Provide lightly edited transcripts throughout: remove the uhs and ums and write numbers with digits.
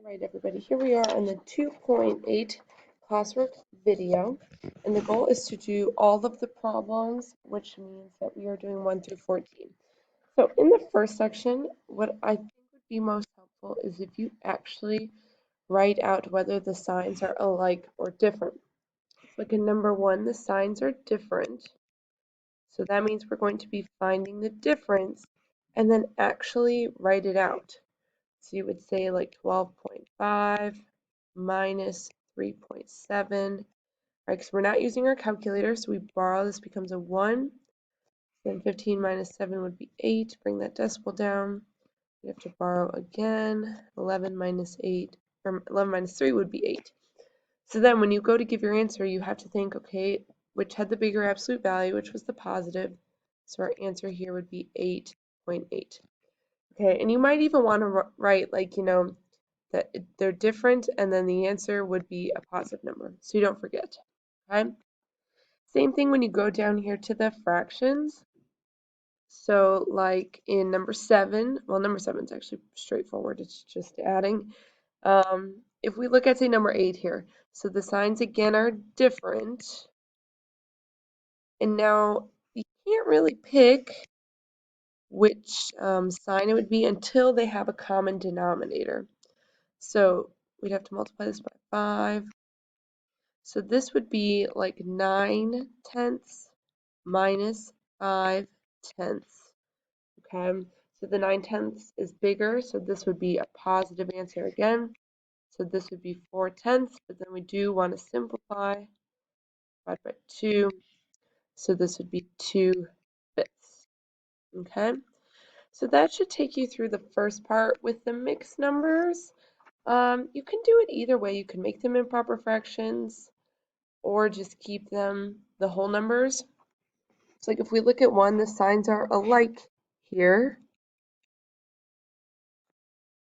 Alright everybody, here we are on the 2.8 classwork video, and the goal is to do all of the problems, which means that we are doing 1 through 14. So in the first section, what I think would be most helpful is if you actually write out whether the signs are alike or different. Like in number 1, the signs are different, so that means we're going to be finding the difference and then actually write it out. So you would say like 12.5 minus 3.7, right? Because we're not using our calculator, so we borrow, this becomes a 1. Then 15 minus 7 would be 8. Bring that decimal down. We have to borrow again. 11 minus 8, or 11 minus 3 would be 8. So then when you go to give your answer, you have to think, okay, which had the bigger absolute value, which was the positive. So our answer here would be 8.8. Okay, and you might even want to write like, that they're different, and then the answer would be a positive number, so you don't forget. Okay. Same thing when you go down here to the fractions. So like in number 7, well, number 7 is actually straightforward. It's just adding. If we look at, say, number 8 here, so the signs again are different, and now you can't really pick which sign it would be until they have a common denominator. So we'd have to multiply this by 5. So this would be like 9/10 minus 5/10. Okay, so the 9/10 is bigger, so this would be a positive answer again. So this would be 4/10, but then we do want to simplify. Divide by 2. So this would be 2/5. Okay, so that should take you through the first part with the mixed numbers. You can do it either way. You can make them improper fractions or just keep them the whole numbers. So like if we look at 1, the signs are alike here,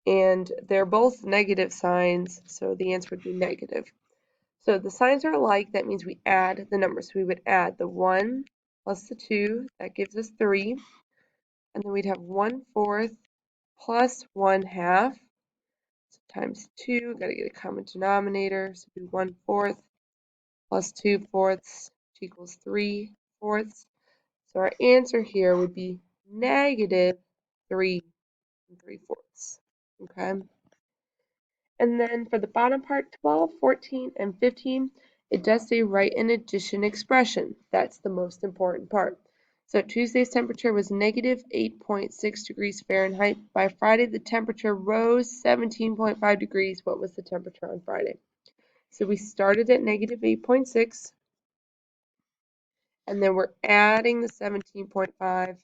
and they're both negative signs, so the answer would be negative. So the signs are alike, that means we add the numbers. We would add the 1 plus the 2, that gives us 3, and then we'd have 1/4 plus 1/2, so times 2, got to get a common denominator, so do 1/4 plus 2/4 equals 3/4. So our answer here would be negative 3 3/4. Okay. And then for the bottom part, 12, 14, and 15, it does say write an addition expression. That's the most important part. So Tuesday's temperature was negative 8.6 degrees Fahrenheit. By Friday, the temperature rose 17.5 degrees. What was the temperature on Friday? So we started at negative 8.6, and then we're adding the 17.5.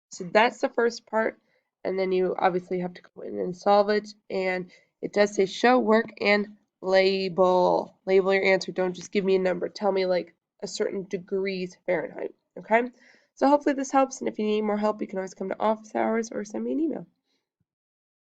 So that's the first part, and then you obviously have to go in and solve it, and it does say show work and label. Label your answer. Don't just give me a number. Tell me like a certain degrees Fahrenheit, okay? So hopefully this helps, and if you need more help, you can always come to office hours or send me an email.